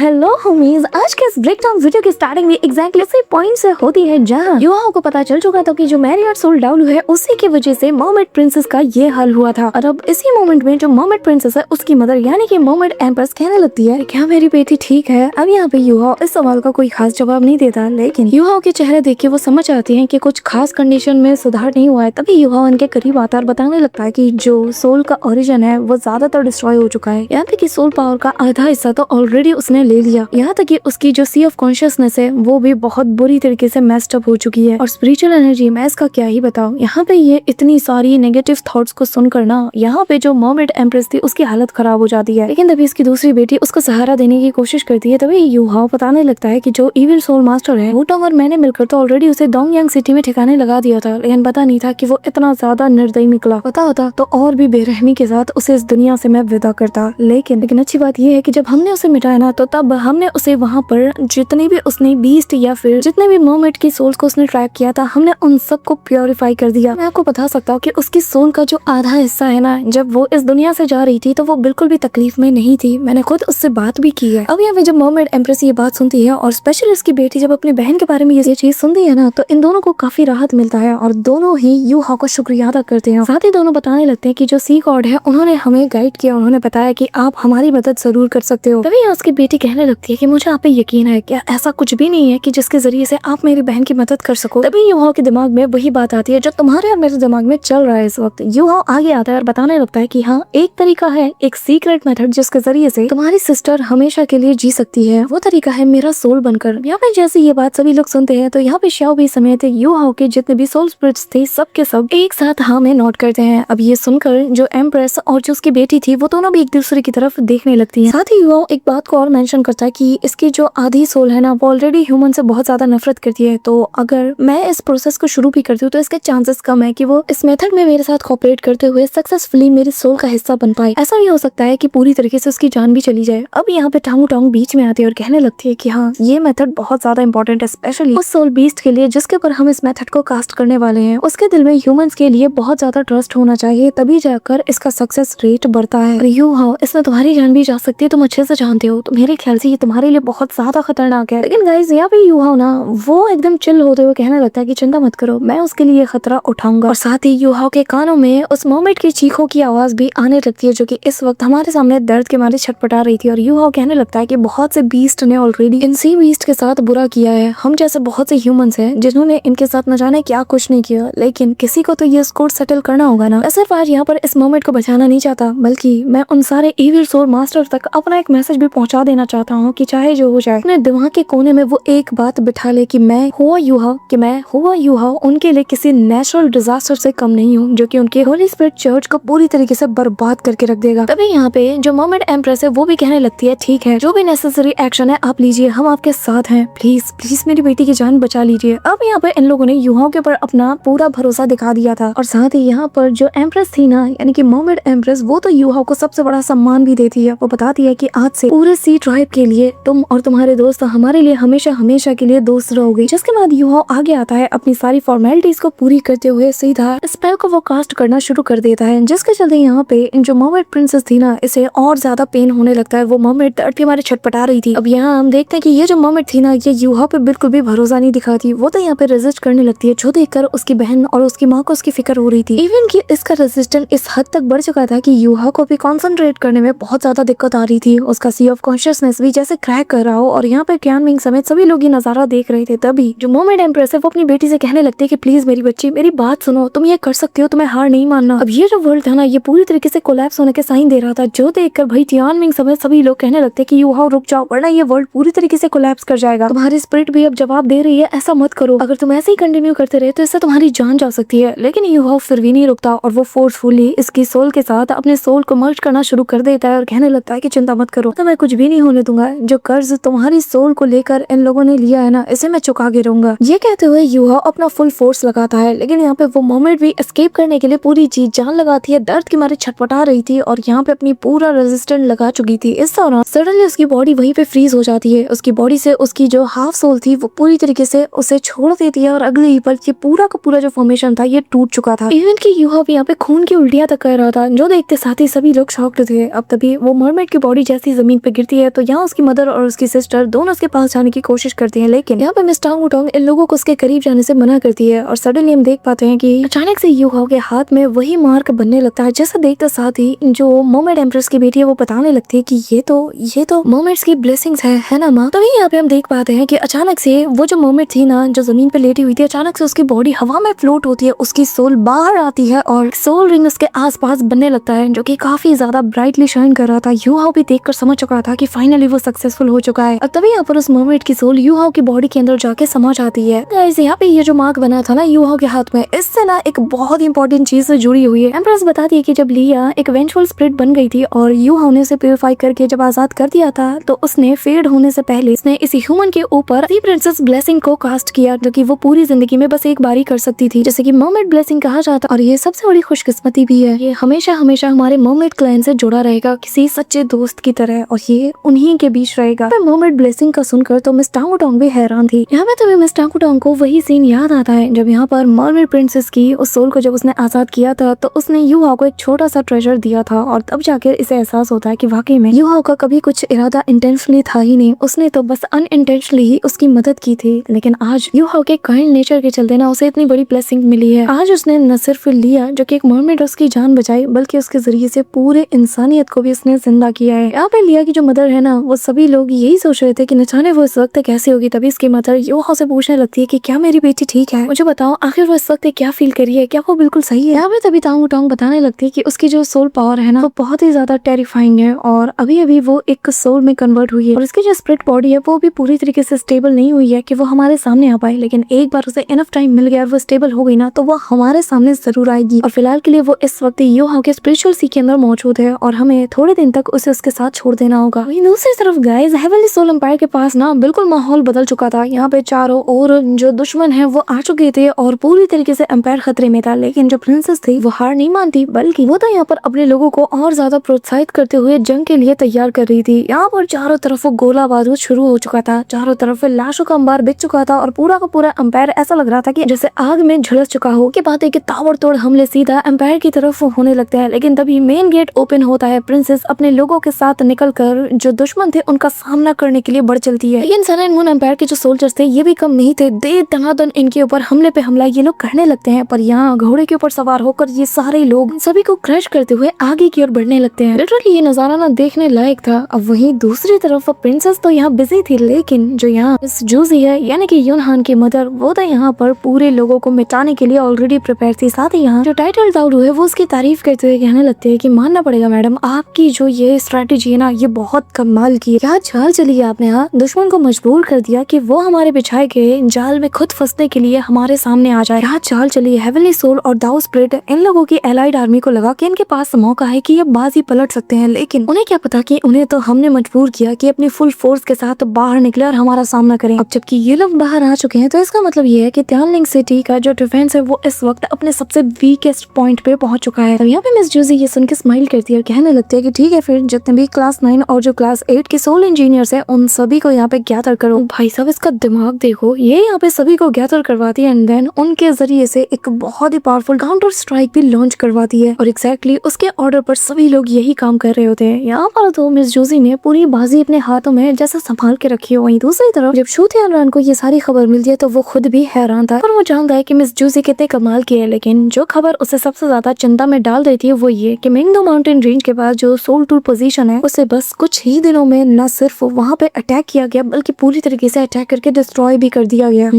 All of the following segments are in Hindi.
हेलो होमीज, आज के इस ब्रेकडाउन वीडियो की स्टार्टिंग भी एग्जैक्टली उसी पॉइंट से होती है जहां युवाओं को पता चल चुका था कि जो मैरियट सोल्डाउल है उसी की वजह से मर्मेड प्रिंसेस का ये हाल हुआ था। और अब इसी मोमेंट में जो मर्मेड प्रिंसेस है उसकी मदर यानी कि मर्मेड एम्प्रेस कहने लगती है, क्या मेरी बेटी ठीक है? अब यहाँ पे युवाओं इस सवाल का कोई खास जवाब नहीं देता, लेकिन युवाओं के चेहरे देख के वो समझ आती है कि कुछ खास कंडीशन में सुधार नहीं हुआ है। तभी युवा उनके करीब आता और बताने लगता है कि जो सोल का ओरिजिन है वो ज्यादातर डिस्ट्रॉय हो चुका है। यहाँ तक कि सोल पावर का आधा हिस्सा तो ऑलरेडी उसने ले लिया। यहाँ तक कि उसकी जो सी ऑफ कॉन्शियसनेस है वो भी बहुत बुरी तरीके से मेस्ड अप हो चुकी है। और स्पिरिचुअल एनर्जी मैं इसका क्या ही बताऊं। यहाँ पे ये इतनी सारी नेगेटिव थॉट्स को सुनकर ना यहाँ पे जो मर्मेड एम्प्रेस थी उसकी हालत खराब हो जाती है। लेकिन तभी इसकी दूसरी बेटी उसको सहारा देने की कोशिश करती है। तभी युहाओ बताने लगता है कि जो इविल सोल मास्टर है वुटोंग और मैंने मिलकर तो ऑलरेडी उसे डोंगयांग सिटी में ठिकाने लगा दिया था, लेकिन पता नहीं था कि वो इतना ज्यादा निर्दयी निकला। पता होता तो और भी बेरहमी के साथ उसे इस दुनिया से मैं विदा करता। लेकिन अच्छी बात यह है कि जब हमने उसे मिटाया ना तो तब हमने उसे वहाँ पर जितने भी उसने बीस्ट या फिर जितने भी मर्मेड की सोल्स को उसने ट्रैक किया था हमने उन सबको प्योरीफाई कर दिया। मैं आपको बता सकता हूँ कि उसकी सोल का जो आधा हिस्सा है ना, जब वो इस दुनिया से जा रही थी तो वो बिल्कुल भी तकलीफ में नहीं थी। मैंने खुद उससे बात भी की है। अब यहाँ पे जब मर्मेड एम्प्रेस ये बात सुनती है और स्पेशली इसकी बेटी जब अपनी बहन के बारे में ये चीज सुनती है ना तो इन दोनों को काफी राहत मिलता है और दोनों ही युहाओ का शुक्रिया अदा करते हैं। साथ ही दोनों बताने लगते हैं कि जो सी गॉड है उन्होंने हमें गाइड किया, उन्होंने बताया कि आप हमारी मदद जरूर कर सकते हो। तभी उसकी बेटी कहने लगती है कि मुझे आप पे यकीन है, क्या ऐसा कुछ भी नहीं है कि जिसके जरिए से आप मेरी बहन की मदद कर सको। तभी युहाओ के दिमाग में वही बात आती है जो तुम्हारे और मेरे दिमाग में चल रहा है इस वक्त। युहाओ आगे आता है और बताने लगता है कि हाँ, एक तरीका है, एक सीक्रेट मेथड जिसके जरिए से तुम्हारी सिस्टर हमेशा के लिए जी सकती है। वो तरीका है मेरा सोल बनकर। यहाँ पे जैसे ये बात सभी लोग सुनते हैं तो यहाँ पे शाओ भी समेत युहाओ के जितने भी सोल स्पिरिट्स थे सबके सब एक साथ हाँ में नोट करते हैं। अब ये सुनकर जो एम्प्रेस और जो उसकी बेटी थी वो दोनों भी एक दूसरे की तरफ देखने लगती है। साथ ही युहाओ एक बात को और मेंशन करता है कि इसकी जो आधी सोल है ना वो ऑलरेडी ह्यूमन से बहुत ज्यादा नफरत करती है, तो अगर मैं इस प्रोसेस को शुरू भी करती हूँ तो इसके चांसेस कम है कि वो इस मेथड में मेरे साथ कोऑपरेट करते हुए सक्सेसफुली मेरी सोल का हिस्सा बन पाए। ऐसा भी हो सकता है कि पूरी तरीके से उसकी जान भी चली जाए। अब यहाँ पे टांगू टांग बीच में आती है और कहने लगती है कि हाँ, ये मेथड बहुत ज्यादा इंपॉर्टेंट है, स्पेशली उस सोल बीस्ट के लिए जिसके ऊपर हम इस मेथड को कास्ट करने वाले हैं। उसके दिल में ह्यूमंस के लिए बहुत ज्यादा ट्रस्ट होना चाहिए, तभी जाकर इसका सक्सेस रेट बढ़ता है। और युहाओ, इसमें तुम्हारी जान भी जा सकती है, तुम अच्छे से जानते हो, तो मेरे ख्याल से ये तुम्हारे लिए बहुत ज्यादा खतरनाक है। लेकिन गाइस यहाँ पे युहाओ ना वो एकदम चिल होते हुए कहने लगता है कि चिंता मत करो, मैं उसके लिए खतरा उठाऊंगा। और साथ ही युहाओ के कानों में उस मर्मेड की चीखों की आवाज भी आने लगती है जो कि इस वक्त हमारे सामने दर्द के मारे छटपटा रही थी। और युहाओ कहने लगता है कि बहुत से बीस्ट ने ऑलरेडी इन सी बीस्ट के साथ बुरा किया है। हम जैसे बहुत से ह्यूमंस हैं जिन्होंने इनके साथ न जाने क्या कुछ नहीं किया, लेकिन किसी को तो ये स्कोर सेटल करना होगा ना। मैं सिर्फ आज यहाँ पर इस मर्मेड को बचाना नहीं चाहता, बल्कि मैं उन सारे इविल सोल मास्टर तक अपना एक मैसेज भी पहुंचा देना चाहता हूँ कि चाहे जो हो जाए अपने दिमाग के कोने में वो एक बात बिठा ले कि मैं हुआ युहाओ उनके लिए किसी नेचुरल डिजास्टर से कम नहीं हूँ जो कि उनके होली स्पिरिट चर्च को पूरी तरीके से बर्बाद करके रख देगा। तभी यहाँ पे जो मर्मेड एम्प्रेस है वो भी कहने लगती है, ठीक है, जो भी नेसेसरी एक्शन है आप लीजिए, हम आपके साथ हैं, प्लीज प्लीज मेरी बेटी की जान बचा लीजिए। अब यहाँ पे इन लोगों ने युहाओ के ऊपर अपना पूरा भरोसा दिखा दिया था। और साथ ही यहाँ पर जो एम्प्रेस थी ना, यानी कि मर्मेड एम्प्रेस, वो तो युहाओ को सबसे बड़ा सम्मान भी देती है। वो बताती है कि आज से पूरे सी ट्राइब के लिए तुम और तुम्हारे दोस्त हमारे लिए हमेशा हमेशा के लिए दोस्त रहोगे। जिसके बाद युहाओ आगे आता है अपनी सारी फॉर्मेलिटीज को पूरी करते हुए सीधा स्पेल को वो कास्ट करना शुरू कर देता है, जिसके चलते यहाँ पे जो मर्मेड प्रिंसेस थी ना इसे और ज्यादा पेन होने लगता है। वो मर्मेड दर्द के मारे छटपटा रही थी। अब यहाँ हम देखते हैं कि ये जो मर्मेड थी ना ये युहाओ पे बिल्कुल भी भरोसा नहीं दिखाती। वो तो यहाँ पे रेजिस्ट करने लगती है, जो देखकर उसकी बहन और उसकी माँ को उसकी फिक्र हो रही थी। इवन कि इसका रेजिस्टेंस इस हद तक बढ़ चुका था कि युहाओ को भी कॉन्सेंट्रेट करने में बहुत ज्यादा दिक्कत आ रही थी। उसका सी ऑफ कॉन्शियसनेस भी जैसे क्रैक कर रहा हो और यहाँ पे क्यान मिंग समेत सभी लोग ये नजारा देख रहे थे। तभी जो मर्मेड एम्प्रेस है वो अपनी बेटी से कहने लगती है कि प्लीज मेरी बच्ची, मेरी बात सुनो, तुम ये कर सकती हो, तुम्हें हार नहीं मानना। अब ये जो वर्ल्ड था ना ये पूरी तरीके से कोलैप्स होने के साइन दे रहा था, जो देखकर भाई क्यान मिंग समेत सभी लोग कहने लगते कि युहाओ रुक जाओ, वरना ये वर्ल्ड पूरी तरीके से कोलैप्स कर जाएगा। तुम्हारी स्पिरिट भी अब जवाब दे रही है, ऐसा मत करो, अगर तुम ऐसे ही कंटिन्यू करते रहे तो इससे तुम्हारी जान जा सकती है। लेकिन युहाओ फिर भी नहीं रुकता और वो फोर्सफुली इसकी सोल के साथ अपने सोल को मर्ज करना शुरू कर देता है और कहने लगता है कि चिंता मत करो, तो मैं कुछ भी नहीं होने दूंगा। जो कर्ज तुम्हारी सोल को लेकर इन लोगों ने लिया है ना इसे मैं चुका के रहूंगा। ये कहते हुए युहाओ अपना फुल फोर्स लगाता है, लेकिन यहाँ पे वो मर्मेड भी एस्केप करने के लिए पूरी चीज जान लगाती है, दर्द के मारे छटपटा रही थी और यहाँ पे अपनी पूरा रेजिस्टेंट लगा चुकी थी। इस दौरान सडनली उसकी बॉडी वहीं पे फ्रीज हो जाती है। उसकी बॉडी से उसकी जो हाफ सोल थी वो पूरी तरीके से उसे छोड़ देती है और अगले ही पल ये पूरा का पूरा जो फॉर्मेशन था ये टूट चुका था। इवन कि युहाओ यहाँ पे खून की उल्टियां तक कर रहा था, जो देखते साथ ही सभी लोग शॉक्ड थे। अब तभी वो मर्मेड की बॉडी जैसी जमीन पे गिरती है तो यहाँ उसकी मदर और उसकी सिस्टर दोनों उसके पास जाने की कोशिश करती है, लेकिन यहाँ पे मिस टांग वुटोंग इन लोगों को उसके करीब जाने से मना करती है। और सडनली हम देख पाते हैं कि अचानक से यू हाओ के हाथ में वही मार्क बनने लगता है, जैसा देखते साथ ही जो मर्मेड एम्प्रेस की बेटी है वो बताने लगती है कि ये तो मर्मेड्स की ब्लेसिंग्स है ना माँ। तभी यहाँ पे हम देख पाते हैं कि अचानक से वो जो मर्मेड थी ना, जो जमीन पे लेटी हुई थी, अचानक से उसकी बॉडी हवा में फ्लोट होती है, उसकी सोल बाहर आती है और सोल रिंग उसके आसपास बनने लगता है, जो कि काफी ज्यादा ब्राइटली शाइन कर रहा था। यू हाओ भी देखकर समझ चुका था कि फाइनली वो सक्सेसफुल हो चुका है। और तभी यहाँ पर उस मर्मेड की सोल यू हाओ की बॉडी के अंदर जाके समा जाती है। गाइस, यहाँ पे ये जो मार्क बना था ना यू हाओ के हाथ में, इससे ना एक बहुत इंपॉर्टेंट चीज से जुड़ी हुई है। एम्प्रेस बताती है कि जब लिया एक वेंचुअल स्पिरिट बन गई थी और यू हाओ ने उसे प्यूरिफाई करके जब आजाद कर दिया था, तो उसने फेड होने से पहले इसने इस ह्यूमन के ऊपर दी प्रिंसेस ब्लेसिंग को कास्ट किया, जो कि वो पूरी जिंदगी में बस एक बारी कर सकती थी, जैसे कि मर्मेड ब्लेसिंग कहा जाता। और ये सबसे बड़ी खुशकिस्मती भी है, ये हमेशा हमेशा हमारे मर्मेड क्लैन से जुड़ा रहेगा किसी सच्चे दोस्त की तरह, और ये उन्हीं के बीच रहेगा। मर्मेड ब्लेसिंग का सुनकर तो मिस टांग वुटोंग भी हैरान थी। यहाँ पे तभी मिस टांग वुटोंग को वही सीन याद आता है जब यहाँ पर मर्मेड प्रिंसेस की उस सोल को जब उसने आजाद किया था, तो उसने यू हाओ को एक छोटा सा ट्रेजर दिया था, और तब जाकर इसे एहसास होता है कि वाकई में यू हाओ का कभी कुछ इरादा इंटेंशनली था ही नहीं, उसने तो बस अनइंटेंशनली ही उसकी मदद की थी। लेकिन आज यू हाओ के काइंड नेचर के चलते ना उसे इतनी बड़ी ब्लेसिंग मिली है। आज उसने न सिर्फ लिया जो कि एक मर्मेड उसकी जान बचाई, बल्कि उसके जरिए से पूरे इंसानियत को भी उसने जिंदा किया है। यहाँ पे लिया की जो मदर है ना, वो सभी लोग यही सोच रहे थे कि न जाने वो इस वक्त कैसे होगी। तभी इसकी मदर यू हाओ से पूछने लगती है कि क्या मेरी बेटी ठीक है, मुझे बताओ आखिर वो इस वक्त क्या फील कर रही है, क्या वो बिल्कुल सही है। यहाँ पे तभी टांग वुटोंग बताने लगती है कि उसकी जो सोल पावर है ना, वो बहुत ही ज्यादा टेरिफाइंग है, और अभी अभी वो एक सोल में कन्वर्ट हुई है, और उसकी जो स्पिरिट बॉडी है वो भी पूरी तरीके से स्टेबल नहीं हुई है कि वो हमारे सामने आ पाए। लेकिन एक बार उसे इनफ टाइम मिल गया और वो स्टेबल हो गई ना, तो वो हमारे सामने जरूर आएगी। और फिलहाल के लिए वो इस वक्त यू हाओ के स्पिरिचुअल सी के अंदर मौजूद है, और हमें थोड़े दिन तक उसे उसके साथ छोड़ देना होगा। दूसरी तरफ गाइस, हेवनली सोल एम्पायर के पास ना बिल्कुल माहौल बदल चुका था। यहाँ पे चारों ओर जो दुश्मन है वो आ चुके थे और पूरी तरीके से एम्पायर खतरे में था। लेकिन जो प्रिंसेस थी वो हार नहीं मानती, बल्कि वो तो यहाँ पर अपने लोगों को और ज्यादा प्रोत्साहित करते हुए जंग के लिए तैयार कर रही थी। यहाँ पर चारों तरफ वो गोला बारूद शुरू हो चुका था, चारों तरफ लाशों का अंबार बिक चुका था, और पूरा का पूरा एम्पायर ऐसा लग रहा था कि जैसे आग में झुलस चुका हो। के बाद एक ताबड़तोड़ हमले सीधा एम्पायर की तरफ होने लगते हैं। लेकिन तभी मेन गेट ओपन होता है, प्रिंसेस अपने लोगों के साथ निकलकर जो दुश्मन थे उनका सामना करने के लिए बढ़ चलती है। लेकिन सन एंड मून एम्पायर के जो सोल्जर्स थे ये भी कम नहीं थे, दे दनादन इनके ऊपर हमले पे हमला ये लोग करने लगते हैं। पर यहाँ घोड़े के ऊपर सवार होकर ये सारे लोग सभी को क्रश करते हुए आगे की ओर बढ़ने लगते हैं। लिटरली ये नजारा ना देखने लायक था। अब वहीं दूसरी तरफ प्रिंसेस तो यहाँ बिजी थी, लेकिन जो यहाँ मिस जूजी है यानी कि यून हान की मदर, वो तो यहाँ पर पूरे लोगों को मिटाने के लिए ऑलरेडी प्रिपेयर थी। साथ ही यहाँ जो टाइटल दाऊडू है वो उसकी तारीफ करते हुए कहने लगते हैं कि मानना पड़ेगा मैडम, आपकी जो ये स्ट्रेटेजी है ना ये बहुत कमाल की है। क्या चाल चली है आपने, यहाँ दुश्मन को मजबूर कर दिया कि वो हमारे बिछाए गए जाल में खुद फंसने के लिए हमारे सामने आ जाए। क्या चाल चली है। हेवनली सोल और दाऊ स्पिरिट इन लोगों की एलाइड आर्मी को लगा कि इनके पास मौका है कि ये बाजी पलट सकते हैं, लेकिन उन्हें क्या पता कि उन्हें तो हमने मजबूर किया कि अपनी फुल फोर्स के साथ बाहर निकले और हमारा सामना करें। अब जबकि ये लोग बाहर आ चुके हैं तो इसका मतलब ये है कि त्यानलिंग सिटी का जो डिफेंस है वो इस वक्त अपने सबसे वीकेस्ट पॉइंट पे पहुंच चुका है। तो यहाँ पे मिस जूजी ये सुन के स्माइल करती है और कहने लगती है कि ठीक है फिर जितने भी क्लास 9 और जो क्लास 8 के सोल इंजीनियर्स है उन सभी को यहाँ पे गैदर करो। भाई साहब इसका दिमाग देखो, ये यहाँ पे सभी को गैदर करवाती है एंड देन उनके जरिए से एक बहुत ही पावरफुल काउंटर स्ट्राइक भी लॉन्च करवाती है, और एग्जैक्टली उसके ऑर्डर पर सभी लोग यही काम कर रहे होते हैं। यहाँ पर तो मिस जूजी ने पूरी बाजी अपने हाथों में जैसा संभाल के रखी हो। वहीं दूसरी तरफ जब शू थियानरान को ये सारी खबर मिलती है तो वो खुद भी हैरान था, पर वो जानता है कि मिस जूजी कितने कमाल की है। लेकिन जो खबर उसे सबसे ज्यादा चिंता में डाल देती है वो ये कि मेंगदो माउंटेन रेंज के पास जो सोल टूर पोजीशन है उसे बस कुछ ही दिनों में न सिर्फ वहाँ पे अटैक किया गया बल्कि पूरी तरीके से अटैक करके डिस्ट्रॉय भी कर दिया गया।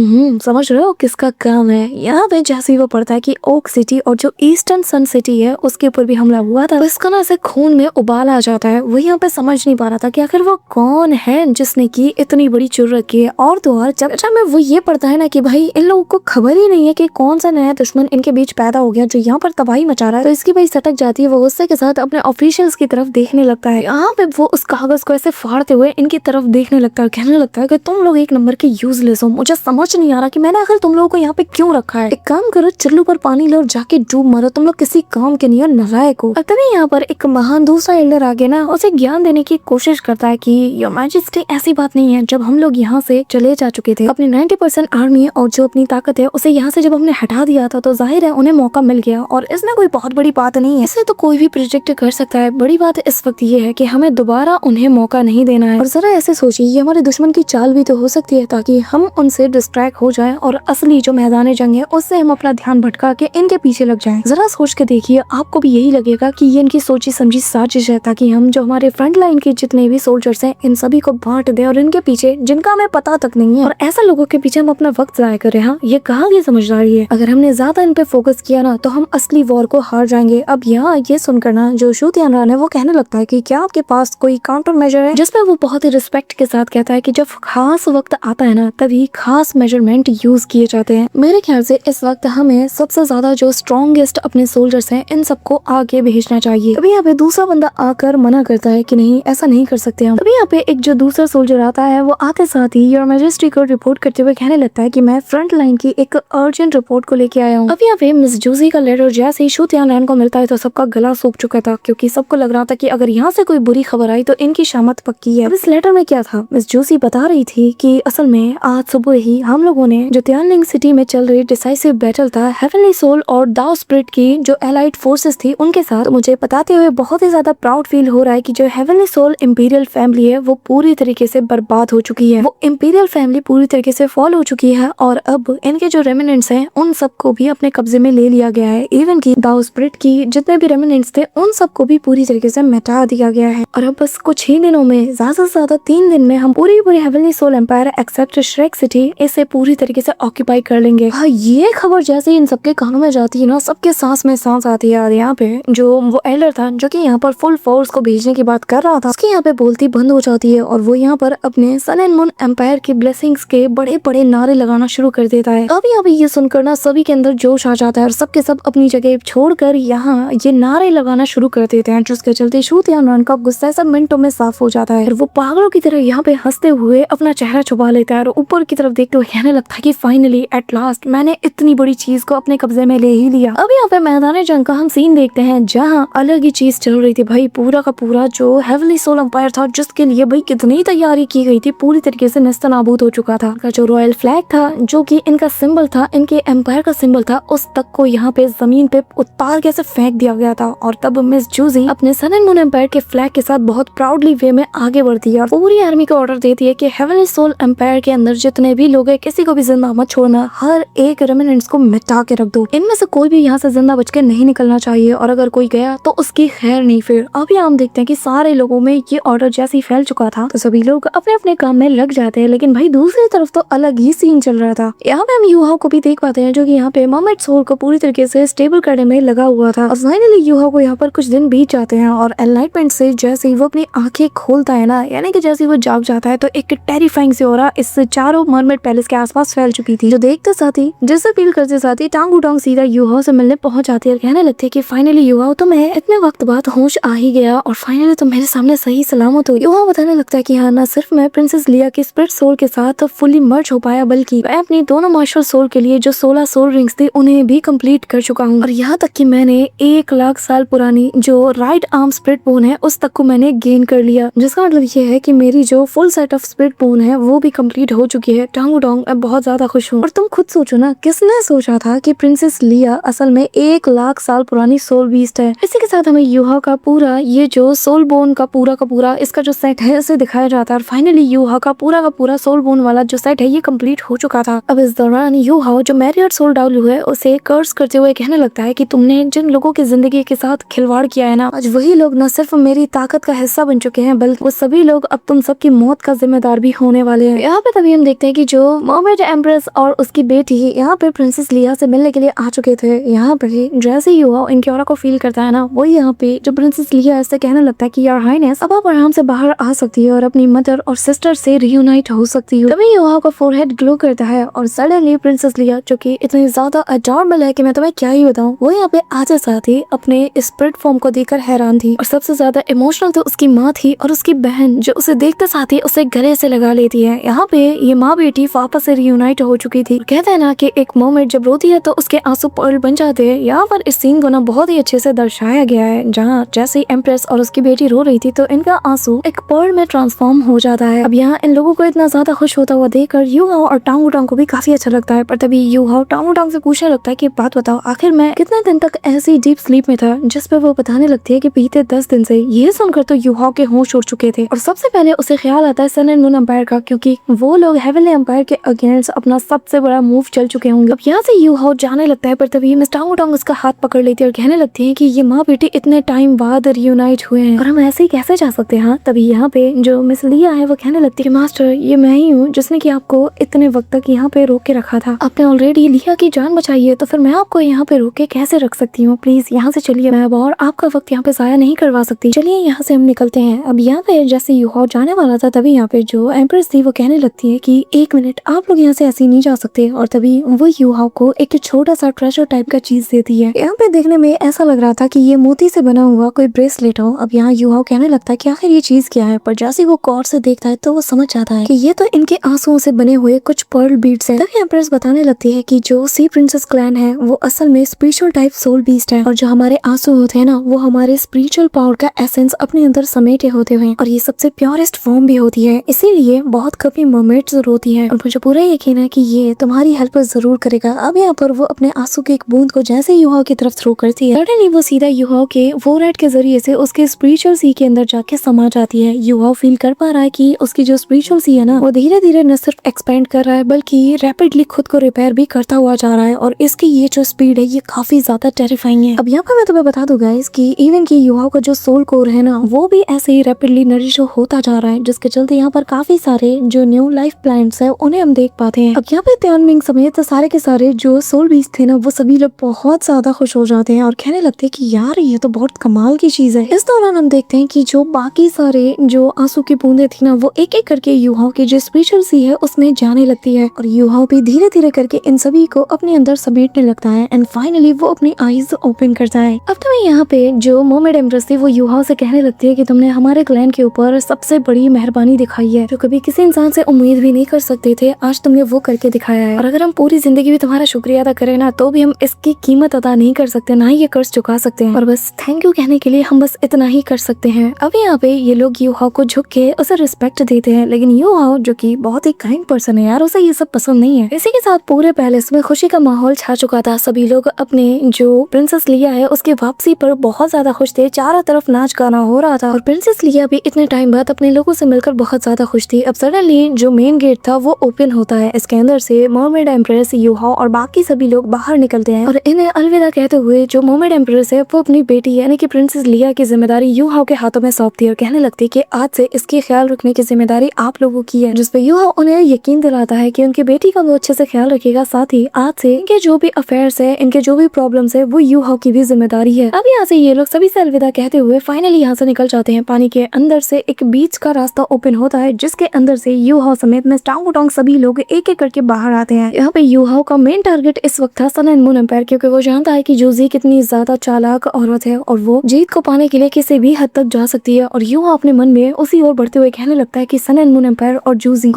समझ रहे हो किसका काम है। यहाँ पे जैसे ही वो पड़ता है कि ओक सिटी और जो ईस्टर्न सन सिटी है उसके ऊपर भी हमला हुआ था, तो इसका ना ऐसे खून में उबाल आ जाता है। वो यहाँ पे समझ नहीं पा रहा था कि आखिर वो कौन है जिसने की इतनी बड़ी जुर्रत की है। और तो और जब में वो ये पड़ता है ना कि भाई इन लोगों को खबर ही नहीं है कि कौन सा नया दुश्मन इनके बीच पैदा हो गया जो यहाँ पर तबाही मचा रहा है, तो इसकी भाई सटक जाती है। वो गुस्से के साथ अपने ऑफिशियल्स की तरफ देखने लगता है। यहाँ पे वो उस कागज को ऐसे फाड़ते हुए इनकी तरफ देखने लगता है, कहने लगता है कि तुम लोग एक नंबर के यूजलेस हो, मुझे समझ नहीं आ रहा कि मैंने आखिर तुम लोगों को यहाँ पे क्यों रखा है। एक काम करो, चुल्लू पर पानी लो और जाके डूब मरो, तुम लोग किसी काम के नहीं हो, नालायक हो। तभी यहाँ पर एक महान दूसरा एल्डर आगे ना उसे ज्ञान देने की कोशिश करता है कि योर मैजेस्टी ऐसी बात नहीं है, जब हम लोग यहाँ से चले जा चुके थे अपनी 90% आर्मी और जो अपनी ताकत है उसे यहाँ से जब हमने हटा दिया था तो जाहिर है उन्हें मौका मिल गया, और इसमें कोई बहुत बड़ी बात नहीं है, इसे तो कोई भी प्रोजेक्ट कर सकता है। बड़ी बात इस वक्त ये है कि हमें दोबारा उन्हें मौका नहीं देना है। और जरा ऐसे सोचिए, ये हमारे दुश्मन की चाल भी तो हो सकती है ताकि हम उनसे डिस्ट्रैक्ट हो जाएं और असली जो मैदान जंग है उससे हम अपना ध्यान भटका के इनके पीछे लग जाएं। जरा सोच के देखिए, आपको भी यही लगेगा कि ये इनकी सोची समझी साजिश है ताकि हम जो हमारे फ्रंट लाइन के जितने भी सोल्जर्स हैं इन सभी को बांट दे और इनके पीछे जिनका हमें पता तक नहीं है और ऐसा लोगों के पीछे हम अपना वक्त जाया करें। हाँ, ये कहाँ की समझदारी है। अगर हमने ज्यादा इन पे फोकस किया ना तो हम असली वॉर को हार जाएंगे। अब यहाँ ये सुनकर ना जो शू तियानरान है वो कहने लगता है कि क्या आपके पास कोई काउंटर मेजर है, जिसमें वो बहुत ही रिस्पेक्ट के साथ कहता है कि जब खास वक्त आता है ना तभी खास मेजरमेंट यूज किए जाते हैं। मेरे ख्याल से इस वक्त हमें सबसे ज्यादा जो स्ट्रॉन्गेस्ट अपने सोल्जर्स हैं इन सबको आगे भेजना चाहिए। तभी यहाँ पे दूसरा बंदा आकर मना करता है कि नहीं, ऐसा नहीं कर सकते हम। तभी यहाँ पे एक जो दूसरा सोल्जर आता है वो आते साथ ही योर मैजेस्टी को रिपोर्ट करते हुए कहने लगता है कि मैं फ्रंट लाइन की एक अर्जेंट रिपोर्ट को लेके आया हूँ। अब यहाँ पे मिस जूजी का लेटर जैसे ही शू तियानरान को मिलता है तो सबका गला सूख चुका था, क्योंकि सबको लग रहा था कि अगर यहाँ से कोई बुरी खबर आई तो इनकी शामत पक्की है। अब इस लेटर में क्या था, मिस जूसी बता रही थी कि असल में आज सुबह ही हम लोगों ने जो तियानलिंग सिटी में चल रही डिसाइसिव बैटल था हेवनली सोल और दाओ स्पिरिट की जो एलाइड फोर्सेस थी उनके साथ, मुझे बताते हुए बहुत ही ज्यादा प्राउड फील हो रहा है कि जो हेवनली सोल इंपीरियल फैमिली है वो पूरी तरीके से बर्बाद हो चुकी है। वो इंपीरियल फैमिली पूरी तरीके से फॉल हो चुकी है और अब इनके जो रेमिनेंट्स हैं उन सबको भी अपने कब्जे में ले लिया गया है। इवन की दाओ स्पिरिट की जितने भी रेमिनेंट्स थे उन सबको भी पूरी तरीके से मिटा दिया गया है। और अब बस कुछ ही दिनों में, ज्यादा से ज्यादा 3 दिन में हम पूरी heavenly soul empire except Shrek city इसे पूरी तरीके से ऑक्यूपाई कर लेंगे। हाँ, ये खबर जैसे ही इन सबके कानों में जाती है ना सबके सांस में सांस आती है। और यहाँ पे जो वो एल्डर था जो कि यहाँ पर फुल फोर्स को भेजने की बात कर रहा था उसकी यहाँ पे बोलती बंद हो जाती है और वो यहाँ पर अपने सन एंड मून एम्पायर की ब्लेसिंग्स के बड़े बड़े नारे लगाना शुरू कर देता है। अब यहाँ पे ये सुनकर ना सभी के अंदर जोश आ जाता है और सबके सब अपनी जगह छोड़कर यहाँ ये नारे लगाना शुरू कर देते हैं, जिसके चलते शू तियानरान का गुस्सा सब मिनटों में साफ हो जाता है और वो पागलों की तरह यहाँ पे हंसते हुए अपना चेहरा छुपा लेता है और ऊपर की तरफ देखते हुए कहने लगता है कि फाइनली एट लास्ट मैंने इतनी बड़ी चीज को अपने कब्जे में ले ही लिया। अब यहाँ पे मैदान जंग का हम सीन देखते हैं जहाँ अलग ही चीज चल रही थी भाई। पूरा का पूरा जो हेवनली सोल एम्पायर था जिसके लिए भाई कितनी तैयारी की गई थी पूरी तरीके से नेस्तनाबूद हो चुका था। का जो रॉयल फ्लैग था जो कि इनका सिंबल था, इनके एम्पायर का सिंबल था, उस तक को यहाँ पे जमीन पे उतार के से फेंक दिया गया था। और तब मिस जूजी अपने सन एंड मून एम्पायर के फ्लैग के साथ बहुत प्राउडली वे में आगे बढ़ती है और पूरी आर्मी को ऑर्डर देती है कि हेवनली सोल एम्पायर के अंदर जितने भी लोग हैं किसी को भी जिंदा मत छोड़ना, हर एक रेमिनेंट्स को मिटा के रख दो, इनमें से कोई भी यहाँ से जिंदा बच के नहीं निकलना चाहिए और अगर कोई गया तो उसकी खैर नहीं। फिर अभी हम देखते हैं कि सारे लोगों में ये ऑर्डर जैसे ही फैल चुका था तो सभी लोग अपने अपने काम में लग जाते हैं। लेकिन भाई दूसरी तरफ तो अलग ही सीन चल रहा था। यहाँ पे हम यूहाओ को भी देख पाते हैं जो कि यहाँ पे मर्मेड सोल को पूरी तरीके से स्टेबल करने में लगा हुआ था। और फाइनली यूहाओ को यहाँ पर कुछ दिन बीत जाते हैं और एनलाइटमेंट से जैसे ही वो अपनी आंखें खोलता है ना, यानी कि जैसे ही वो जाग जाता है तो एक टेरिफाइंग सी ऑरा इस चारों मर्मेड पैलेस के आसपास फैल चुकी थी, जो देखते साथ ही जिससे फील करते साथ ही टांग उटांग सीधा यूहाओ से मिलने पहुंच जाती है और कहने लगती है कि फाइनली यूहाओ तुम्हें इतने वक्त बाद होश आ ही गया और फाइनली तुम मेरे सामने सही सलामत हो। यूहाओ बताने लगता है कि हाँ, न सिर्फ मैं प्रिंसेस लिया की स्पिरिट सोल के साथ फुली मर्ज हो पाया बल्कि मैं अपनी दोनों मार्शल सोल के लिए जो 16 सोल रिंग्स थी उन्हें भी कंप्लीट कर चुका हूँ और यहाँ तक कि मैंने 1 लाख साल पुरानी जो राइट आर्म स्पिरिट बोन है उस तक को मैंने गेन कर लिया, जिसका मतलब ये है कि मेरी जो full set of spirit bone है वो भी कंप्लीट हो चुकी है। टांगू टांग मैं बहुत ज्यादा खुश हूँ। और तुम खुद सोचो ना, किसने सोचा था कि प्रिंसेस लिया असल में 1 लाख साल पुरानी सोल बीस्ट है। इसी के साथ हमें यूहा का पूरा ये जो सोल बोन का पूरा इसका जो सेट है इसे दिखाया जाता है और फाइनली यूहा का पूरा सोल बोन वाला जो सेट है ये कंप्लीट हो चुका था। अब इस दौरान यूहा जो मैरियट सोल डाउलू है उसे कर्स करते हुए कहने लगता है कि तुमने जिन लोगों की जिंदगी के साथ खिलवाड़ किया है ना, आज वही लोग न सिर्फ मेरी ताकत का हिस्सा बन चुके हैं बल्कि वो सभी लोग अब तुम सबकी मौत का जिम्मेदार भी होने वाले हैं। यहाँ पे तभी हम देखते हैं कि जो मर्मेड एम्प्रेस और उसकी बेटी यहाँ पे प्रिंसेस लिया से मिलने के लिए आ चुके थे। यहाँ पे जैसे ही हुआ इनके ऑरा को फील करता है ना, वो यहाँ पे जो प्रिंसेस लिया इससे कहने लगता है कि यार हाइनेस अब आप आराम से बाहर आ सकती है और अपनी मदर और सिस्टर से रियूनाइट हो सकती है। तभी युवा का फोरहेड ग्लो करता है और सडनली प्रिंसेस लिया जो कि इतनी ज्यादा अडॉरेबल है कि मैं तुम्हें क्या ही बताऊं, वो यहाँ पे आते साथ ही अपने स्पिरिट फॉर्म को देखकर हैरान थी और सबसे ज्यादा इमोशनल तो उसकी माँ थी और उसकी बहन जो उसे देखते साथ ही उसे गले से लगा लेती है। यहाँ पे ये माँ बेटी वापस से रियूनाइट हो चुकी थी। कहते हैं ना कि एक मोमेंट जब रोती है तो उसके आंसू पर्ल बन जाते हैं। यहाँ पर इस सीन को ना बहुत ही अच्छे से दर्शाया गया है, जहाँ जैसे ही एम्प्रेस और उसकी बेटी रो रही थी तो इनका आंसू एक पर्ल में ट्रांसफॉर्म हो जाता है। अब यहाँ इन लोगों को इतना ज्यादा खुश होता हुआ देखकर यूहाओ और टांग उटांग को भी काफी अच्छा लगता है। पर तभी यूहाओ टांग उटांग से पूछने लगता है कि बात बताओ, आखिर मैं कितने दिन तक ऐसी डीप स्लीप में था, जिस पर वो बताने लगती है कि बीते 10 दिन से। ये सुनकर तो यूहाओ के होंठ होश उड़ चुके थे और सबसे पहले उसे ख्याल आता है सन एंड मून एम्पायर का, क्योंकि वो लोग हेवनली एम्पायर के अगेंस्ट अपना सबसे बड़ा मूव चल चुके होंगे। अब यहाँ से यू हाउ जाने लगता है, पर तभी मिस टांग टांग उसका हाथ पकड़ लेती है और कहने लगती है कि ये माँ बेटी इतने टाइम बाद रियूनाइट हुए हैं और हम ऐसे ही कैसे जा सकते हैं। तभी यहाँ पे जो मिस लिया है वो कहने लगती है कि मास्टर ये मैं ही हूँ जिसने कि आपको इतने वक्त तक यहाँ पे रोक के रखा था। आपने ऑलरेडी लिया की जान बचाई है, तो फिर मैं आपको यहाँ पे रोक के कैसे रख सकती हूँ। प्लीज यहाँ से चलिए, मैं अब और आपका वक्त यहाँ पे जाया नहीं करवा सकती। चलिए यहाँ से हम निकलते हैं। अब यहाँ पे जैसे यू हाउ जाने वाला था, तभी यहाँ पे जो एम्प्रेस थी वो कहने लगती है कि एक मिनट, आप लोग यहाँ से ऐसे नहीं जा सकते। और तभी वो यू हाउ को एक छोटा सा ट्रेजर टाइप का चीज देती है। यहाँ पे देखने में ऐसा लग रहा था कि ये मोती से बना हुआ कोई ब्रेसलेट हो। अब यहाँ यू हाउ कहने लगता है कि आखिर ये चीज क्या है, पर जैसे वो गौर से देखता है तो वो समझ जाता है कि ये तो इनके आंसुओं से बने हुए कुछ पर्ल बीड्स हैं। तभी एम्प्रेस बताने लगती है कि जो सी प्रिंसेस क्लैन है वो असल में स्पिरिचुअल टाइप सोल बीस्ट है, और जो हमारे आंसू होते हैं ना वो हमारे स्पिरिचुअल पावर का एसेंस अपने अंदर समेटे होते हुए, और ये सबसे प्योरेस्ट फॉर्म भी होती है। इसीलिए बहुत कभी मर्मेड्स होती है और मुझे पूरा यकीन है कि ये तुम्हारी हेल्प जरूर करेगा। अब यहाँ पर वो अपने आंसू के एक बूंद को जैसे यू हाउ की तरफ थ्रो करती है, सडनली वो सीधा यू हाउ के फोरहेड के जरिए से उसके स्पिरिचुअल सी के अंदर जाके समा जाती है। यू हाउ फील कर पा रहा है कि उसकी जो स्पिरिचुअल सी है ना वो धीरे धीरे न सिर्फ एक्सपेंड कर रहा है बल्कि रैपिडली खुद को रिपेयर भी करता हुआ जा रहा है, और इसकी ये जो स्पीड है ये काफी ज्यादा टेरिफाइंग है। अब यहाँ पर मैं तुम्हें बता दूं गाइस कि इवन की यू हाउ का जो सोल कोर है ना वो भी ऐसे ही रैपिडली नरिश होता जा रहा है, जिसके चलते यहाँ पर काफी सारे जो न्यू लाइफ प्लांट्स है उन्हें हम देख पाते हैं। अब यहाँ पे त्यानमिंग समेत सारे के सारे जो सोल बीज थे ना वो सभी लोग बहुत ज्यादा खुश हो जाते हैं और कहने लगते हैं कि यार ये तो बहुत कमाल की चीज है। इस दौरान हम देखते हैं कि जो बाकी सारे जो आंसू की बूंदे थी ना वो एक एक करके यू हाउ की जो स्पिरिचुअल सी है उसमें जाने लगती है, और यू हाउ भी धीरे धीरे करके इन सभी को अपने अंदर समेटने लगता है एंड फाइनली वो अपनी आईज ओपन करता है। अब तो यहाँ पे जो मोमेड एम्प्रेस थी वो यू हाउ से कहने लगती है कि तुमने हमारे क्लैन के ऊपर सबसे बड़ी मेहरबानी दिखाई है, जो कभी किसी इंसान से उम्मीद भी नहीं कर सकते थे, आज तुमने वो करके दिखाया है। और अगर हम पूरी जिंदगी भी तुम्हारा शुक्रिया अदा करें ना तो भी हम इसकी कीमत अदा नहीं कर सकते, ना ही ये कर्ज चुका सकते हैं, और बस थैंक यू कहने के लिए हम बस इतना ही कर सकते हैं। अब यहाँ पे ये लोग यू हाउ को झुक के उसे रिस्पेक्ट देते हैं, लेकिन यू हाउ जो कि बहुत ही काइंड पर्सन है यार, उसे ये सब पसंद नहीं है। इसी के साथ पूरे पैलेस में खुशी का माहौल छा चुका था। सभी लोग अपने जो प्रिंसेस लिया है उसके वापसी पर बहुत ज्यादा खुश थे, चारों तरफ नाच गाना हो रहा था और प्रिंसेस लिया भी इतने टाइम बाद अपने लोगों से मिलकर बहुत ज्यादा खुश थी। अब सडनली जो मेन गेट था वो ओपन होता है, इसके अंदर से मर्मेड एम्प्रेस, यू हाउ और बाकी सभी लोग बाहर निकलते हैं और इन्हें अलविदा कहते हुए जो मर्मेड एम्प्रेस है वो अपनी बेटी यानी कि प्रिंसेस लिया की जिम्मेदारी यू हाउ के हाथों में सौंपती है और कहने लगती है कि आज से इसकी ख्याल रखने की जिम्मेदारी आप लोगों की है, जिसपे यू हाउ उन्हें यकीन दिलाता है कि उनकी बेटी का वो अच्छे से ख्याल रखेगा, साथ ही आज से इनके जो भी अफेयर्स है, इनके जो भी प्रॉब्लम्स है वो यू हाउ की भी जिम्मेदारी है। अब यहाँ से ये लोग सभी से अलविदा कहते हुए फाइनली यहाँ से निकल जाते हैं। पानी के अंदर से एक बीच का रास्ता ओपन होता है जिसके अंदर से यू हाउ समेत मिस टांग टांग सभी लोग एक एक करके बाहर आते हैं। यहाँ पे यू हाउ का मेन टारगेट इस वक्त था सन एंड मून एम्पायर, क्योंकि वो जानता है कि जूजी कितनी ज्यादा चालाक औरत है और वो जीत को पाने के लिए किसी भी हद तक जा सकती है। और यू हाउ अपने मन में उसी ओर बढ़ते हुए कहने लगता है कि सन एंड मून एम्पायर और जूजी,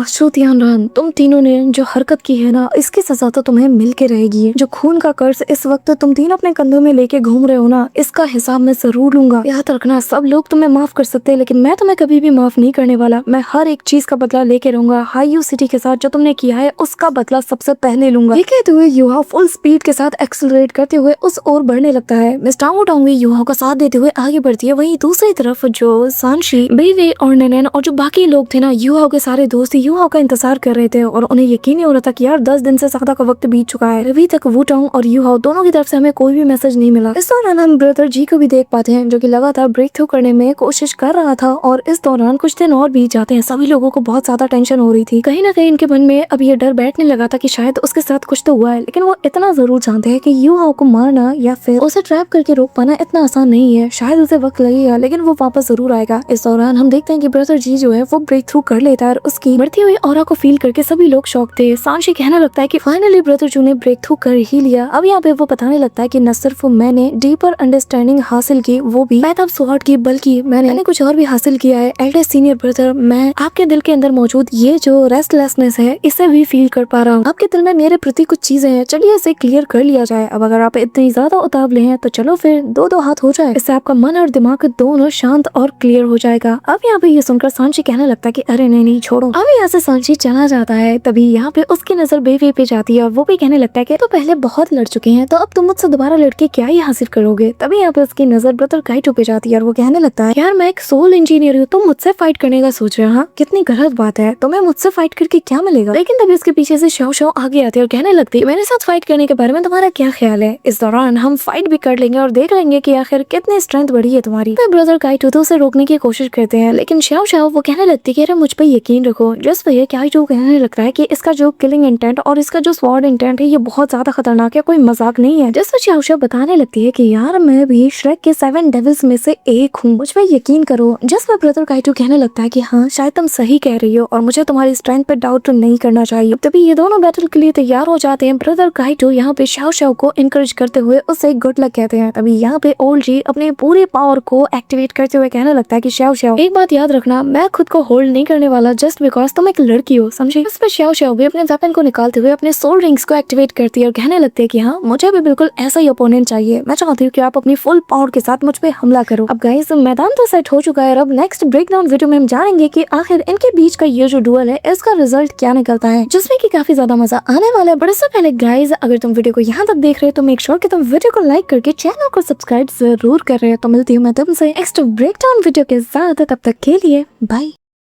तुम तीनों ने जो हरकत की है ना इसकी सजा तो तुम्हें मिल के रहेगी। जो खून का कर्ज इस वक्त तुम तीनों अपने कंधों में लेके घूम रहे हो ना इसका हिसाब मैं जरूर लूंगा। याद रखना, सब लोग तुम्हें माफ कर सकते हैं लेकिन मैं तुम्हें कभी भी माफ नहीं करने वाला। मैं हर एक चीज का बदला लेके रहूंगा। हाईयू सिटी के साथ जो तुमने किया है उसका बदला सबसे पहले लूंगा। ये कहते हुए यू हाउ फुल स्पीड के साथ एक्सेलरेट करते हुए उस ओर बढ़ने लगता है। मिस टांग टांग भी यू हाउ का साथ देते हुए आगे बढ़ती है। वहीं दूसरी तरफ जो सांशी, बेवे और नैनैन और जो बाकी लोग थे ना यू हाउ के सारे दोस्त यू हाउ का इंतजार कर रहे थे और उन्हें यकीन नहीं हो रहा था कि यार 10 दिन से ज्यादा का वक्त बीत चुका है, अभी तक वुटांग और यू हाउ दोनों की तरफ से हमें कोई भी मैसेज नहीं मिला। इस दौरान हम ब्रदर जी को भी देख पाते हैं जो कि लगातार ब्रेक थ्रू करने में कोशिश कर रहा था और इस दौरान कुछ दिन और बीत जाते हैं। सभी लोगों को बहुत ज्यादा टेंशन हो रही थी। कहीं ना कहीं इनके मन में अब ये डर बैठने लगा था कि शायद उसके साथ कुछ तो हुआ है, लेकिन वो इतना जरूर जानते हैं कि यू हाउ को मारना या फिर उसे ट्रैप करके रोक पाना इतना आसान नहीं है। शायद उसे वक्त लगेगा लेकिन वो वापस जरूर आएगा। इस दौरान हम देखते हैं कि ब्रदर जी जो है वो ब्रेक थ्रू कर लेता है और उसकी बढ़ती हुई ऑरा को फील करके सभी लोग शॉक थे। सांशी कहने लगता है कि फाइनली ब्रदर जी ने ब्रेक थ्रू कर ही लिया। अब यहाँ पे वो बताने लगता है कि न सिर्फ मैंने डीपर अंडरस्टैंडिंग हासिल की, वो भी पैथ ऑफ स्वॉर्ड की, बल्कि मैंने कुछ और भी हासिल किया है। एल्डेस्ट सीनियर ब्रदर, मैं आपके दिल के अंदर मौजूद ये जो रेस्टलेसनेस है इसे भी फील कर पा रहा हूँ। आपके दिल में मेरे प्रति कुछ चीजें हैं, चलिए इसे क्लियर कर लिया जाए। अब अगर आप इतनी ज्यादा उतावले हैं तो चलो फिर दो हाथ हो जाए, इससे आपका मन और दिमाग दोनों शांत और क्लियर हो जाएगा। अब यहाँ पे ये सुनकर सांची कहने लगता है कि अरे नहीं छोड़ो। अब यहाँ से सांची चला जाता है। तभी यहाँ पे उसकी नजर बेवे पे जाती है और वो भी कहने लगता है कि तो पहले बहुत लड़ चुके हैं तो अब तुम मुझसे दोबारा लड़के क्या ही हासिल करोगे। तभी यहाँ पे उसकी नजर ब्रदर काइटो पे जाती है और वो कहने लगता है यार मैं एक सोल इंजीनियर हूँ, तुम मुझसे फाइट करने का सोच रहे हो? हाँ, कितनी गलत बात है, तुम्हें मुझसे फाइट करके क्या मिलेगा? लेकिन तभी उसके पीछे से शाओ शाओ आगे आती है और कहने लगती है, मेरे साथ फाइट करने के बारे में तुम्हारा क्या ख्याल है? इस दौरान हम फाइट भी कर लेंगे और देख लेंगे कि आखिर कितनी स्ट्रेंथ बढ़ी है तुम्हारी। तो ब्रदर काइटो तो उसे रोकने की कोशिश करते हैं, लेकिन शाओ शाओ वो कहने लगती है कि अरे मुझ पर यकीन रखो। जिस पर काइटो कहने लगता है कि इसका जो किलिंग इंटेंट और इसका जो स्वॉर्ड इंटेंट है ये बहुत ज्यादा खतरनाक है, कोई मजाक नहीं है। जिस पर शाओ शाओ बताने लगती है कि यार मैं भी श्रेक के 7 डेविल्स में से एक हूँ, मुझ पर यकीन करो। जिस पर ब्रदर काइटो कहने लगता है कि हाँ शायद तुम सही कह रही हो और मुझे तुम्हारी स्ट्रेंथ पे डाउट तो नहीं करना चाहिए। तभी ये दोनों बैटल के लिए तैयार हो जाते हैं। ब्रदर काइटो यहाँ पे शाओ शाओ को इनकरेज करते हुए उससे गुड लक कहते हैं। तभी यहाँ पे ओल्ड जी अपने पूरे पावर को एक्टिवेट करते हुए कहने लगता है कि शाओ शाओ एक बात याद रखना, मैं खुद को होल्ड नहीं करने वाला जस्ट बिकॉज तुम एक लड़की हो, समझी? इस पर शाओ शाओ भी अपने वेपन को निकालते हुए अपने सोल रिंग्स को एक्टिवेट करती है और कहने लगती है कि हाँ मुझे भी बिल्कुल ऐसा ही ओपोनेंट चाहिए, मैं चाहती हूँ कि आप अपनी फुल पावर के साथ मुझ पे हमला करो। अब गाइस मैदान तो सेट हो चुका है, अब नेक्स्ट ब्रेकडाउन वीडियो में हम जानेंगे कि आखिर इनके बीच का ये जो डुअल है इसका रिजल्ट क्या निकलता है, जिसमें कि काफी ज्यादा मजा आने वाला है। बट इससे पहले गाइस अगर तुम वीडियो को यहाँ तक देख रहे हो तो मेक श्योर कि तुम वीडियो को लाइक करके चैनल को सब्सक्राइब जरूर कर रहे हो। तो मिलती हूँ मैं तुमसे नेक्स्ट ब्रेकडाउन वीडियो के साथ, तब तक के लिए बाय।